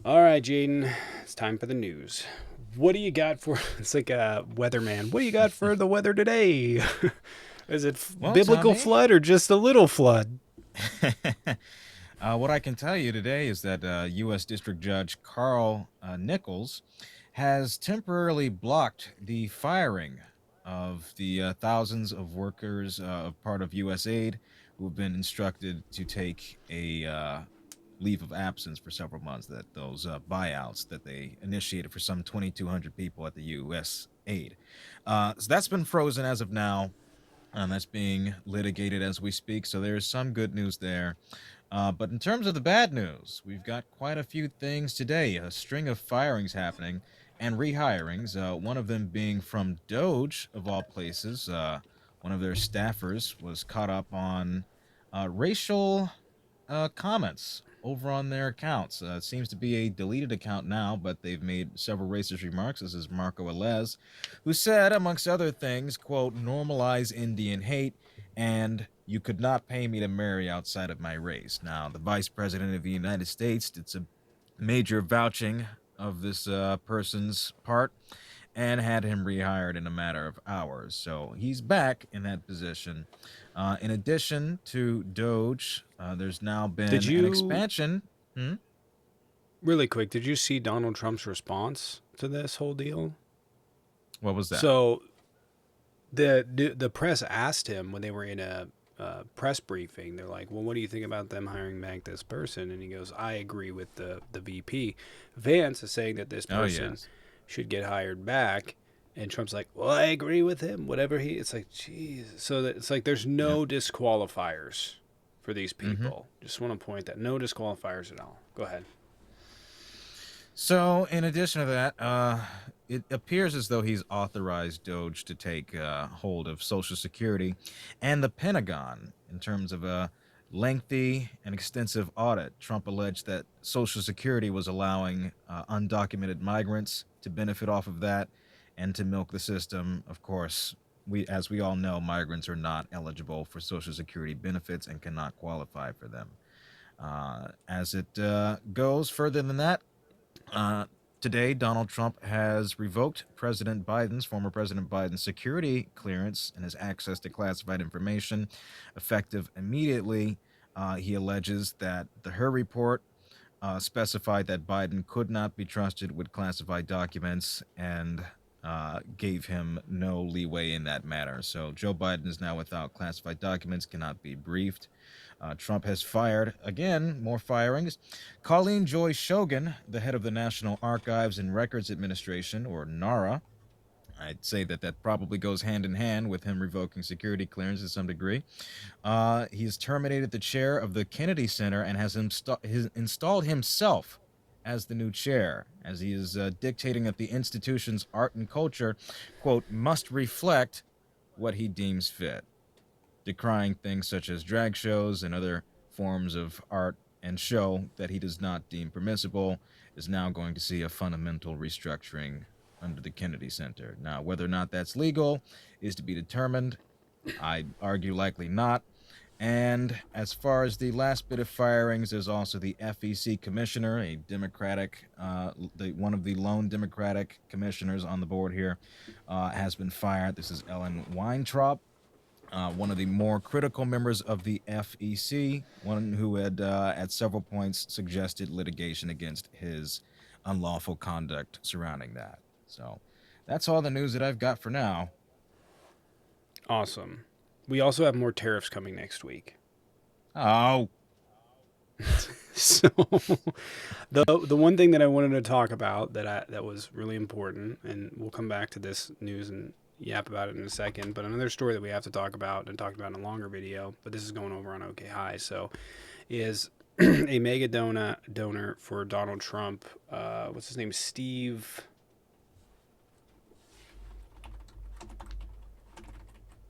All right, Jaden, it's time for the news. What do you got for? It's like a weatherman. What do you got for the weather today? Is it Well, biblical Tommy, flood or just a little flood? what I can tell you today is that U.S. District Judge Carl Nichols has temporarily blocked the firing of the thousands of workers of part of USAID who have been instructed to take a leave of absence for several months. That those buyouts that they initiated for some 2,200 people at the U.S. aid. So that's been frozen as of now. That's being litigated as we speak. So there's some good news there. But in terms of the bad news, we've got quite a few things today. A string of firings happening and rehirings. One of them being from Doge, of all places. One of their staffers was caught up on racial comments over on their accounts. It seems to be a deleted account now, but they've made several racist remarks. This is Marco Alez, who said, amongst other things, quote, normalize Indian hate, and you could not pay me to marry outside of my race. Now, the vice president of the United States did some major vouching of this person's part and had him rehired in a matter of hours. So he's back in that position. In addition to Doge, there's now Did been an you expansion. Hmm? really quick? Did you see Donald Trump's response to this whole deal? What was that? So the press asked him when they were in a press briefing. They're like, "Well, what do you think about them hiring back this person?" And he goes, "I agree with the VP." Vance is saying that this Oh, person yes. should get hired back, and Trump's like, "Well, I agree with him. Whatever he." It's like, jeez. So that it's like there's Yep. no disqualifiers for these Mm-hmm. people. Just want to point that no disqualifiers at all. Go ahead. So, in addition to that, it appears as though he's authorized Doge to take hold of Social Security and the Pentagon in terms of a lengthy and extensive audit. Trump alleged that Social Security was allowing undocumented migrants to benefit off of that and to milk the system. Of course, as we all know, migrants are not eligible for Social Security benefits and cannot qualify for them. As it goes further than that, uh, today, Donald Trump has revoked former President Biden's security clearance and his access to classified information, effective immediately. He alleges that the Hur report specified that Biden could not be trusted with classified documents and gave him no leeway in that matter. So Joe Biden is now without classified documents, cannot be briefed. Trump has fired, again, more firings. Colleen Joy Shogan, the head of the National Archives and Records Administration, or NARA, I'd say that that probably goes hand in hand with him revoking security clearance to some degree. He has terminated the chair of the Kennedy Center and has installed himself as the new chair, as he is dictating that the institution's art and culture, quote, must reflect what he deems fit, decrying things such as drag shows and other forms of art and show that he does not deem permissible, is now going to see a fundamental restructuring under the Kennedy Center. Now, whether or not that's legal is to be determined. I argue likely not. And as far as the last bit of firings, there's also the FEC commissioner, a Democratic, one of the lone Democratic commissioners on the board here, has been fired. This is Ellen Weintraub, one of the more critical members of the FEC, one who had at several points suggested litigation against his unlawful conduct surrounding that. So that's all the news that I've got for now. Awesome. We also have more tariffs coming next week. Oh, So the one thing that I wanted to talk about that was really important, and we'll come back to this news and yap about it in a second. But another story that we have to talk about and talked about in a longer video, but this is going over on OK High. So is a mega donor for Donald Trump. What's his name? Steve.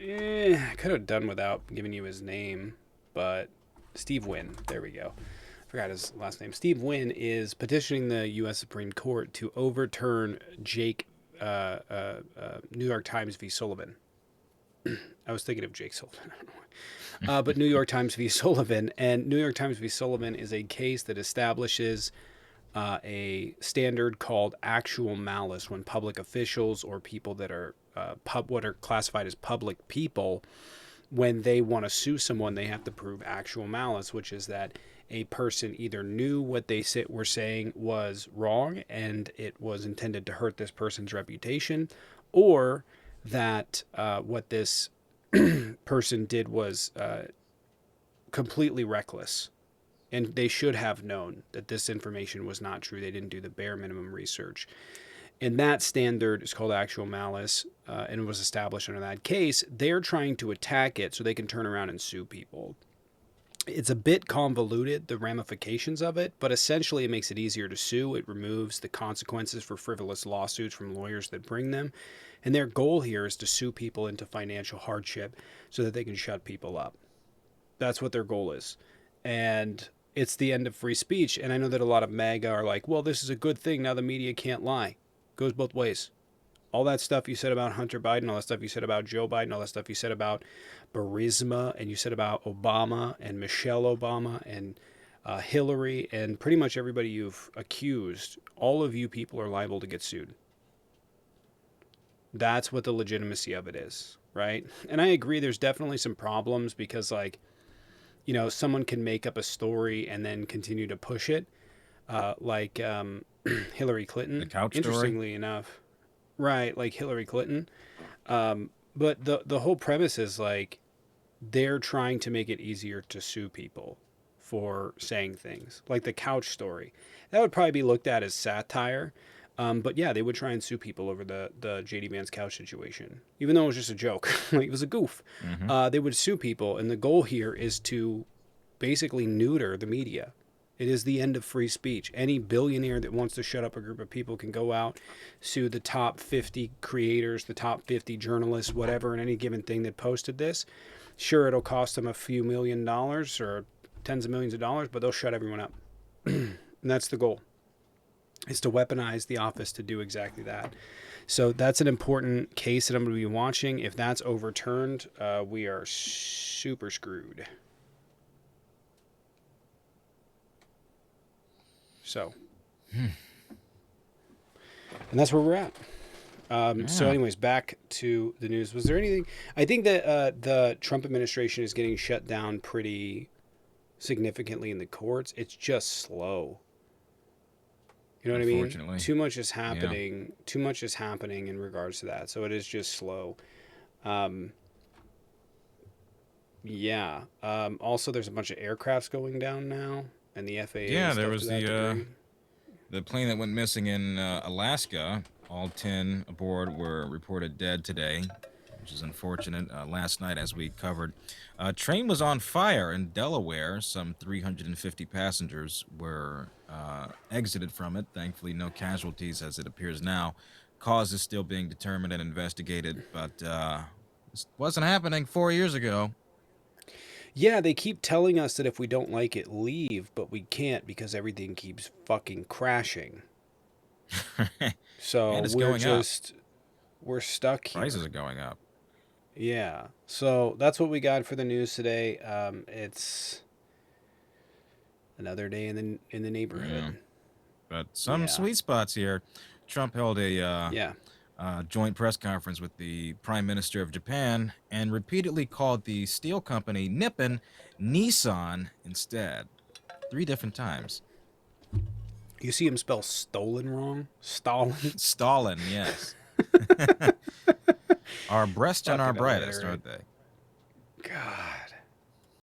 I could have done without giving you his name, but Steve Wynn. There we go. Forgot his last name. Steve Wynn is petitioning the U.S. Supreme Court to overturn New York Times v. Sullivan. I was thinking of Jake Sullivan. I don't know why. But New York Times v. Sullivan. And New York Times v. Sullivan is a case that establishes a standard called actual malice when public officials or people that are what are classified as public people, when they want to sue someone, they have to prove actual malice, which is that a person either knew what they were saying was wrong and it was intended to hurt this person's reputation, or that what this person did was completely reckless and they should have known that this information was not true. They didn't do the bare minimum research. And that standard is called actual malice, and was established under that case. They're trying to attack it so they can turn around and sue people. It's a bit convoluted, the ramifications of it, but essentially it makes it easier to sue. It removes the consequences for frivolous lawsuits from lawyers that bring them. And their goal here is to sue people into financial hardship so that they can shut people up. That's what their goal is. And it's the end of free speech. And I know that a lot of MAGA are like, well, this is a good thing. Now the media can't lie. Goes both ways. All that stuff you said about Hunter Biden, all that stuff you said about Joe Biden, all that stuff you said about Burisma, and you said about Obama and Michelle Obama and Hillary and pretty much everybody you've accused, all of you people are liable to get sued. That's what the legitimacy of it is, right? And I agree there's definitely some problems because, like, you know, someone can make up a story and then continue to push it, like Hillary Clinton. The couch story? Interestingly enough. Right, like Hillary Clinton. But the whole premise is like they're trying to make it easier to sue people for saying things like the couch story. That would probably be looked at as satire. But yeah, they would try and sue people over the JD Vance couch situation, even though it was just a joke. Like, it was a goof. Mm-hmm. They would sue people, and the goal here is to basically neuter the media. It is the end of free speech. Any billionaire that wants to shut up a group of people can go out, sue the top 50 creators, the top 50 journalists, whatever, in any given thing that posted this. Sure, it'll cost them a few $1,000,000 or tens of millions of dollars, but they'll shut everyone up. And that's the goal, is to weaponize the office to do exactly that. So that's an important case that I'm going to be watching. If that's overturned, we are super screwed. So, and that's where we're at. So anyways, back to the news. Was there anything? I think that the Trump administration is getting shut down pretty significantly in the courts. It's just slow. You know what I mean? Unfortunately. Too much is happening. Yeah. Too much is happening in regards to that. So it is just slow. Yeah. Also, there's a bunch of aircrafts going down now. And the FAA. Yeah, there was the plane that went missing in Alaska. All 10 aboard were reported dead today, which is unfortunate. Last night, as we covered, a train was on fire in Delaware. Some 350 passengers were exited from it. Thankfully, no casualties as it appears now. Cause is still being determined and investigated, but this wasn't happening 4 years ago. Yeah, they keep telling us that if we don't like it, leave, but we can't because everything keeps fucking crashing. So we're stuck here. Prices are going up. Yeah. So that's what we got for the news today. It's another day in the neighborhood. Yeah. But some sweet spots here. Trump held a joint press conference with the Prime Minister of Japan and repeatedly called the steel company Nippon Nissan instead. 3 different times. You see him spell stolen wrong? Stalin? Stalin, yes. Our breast and our brightest, aren't they? God.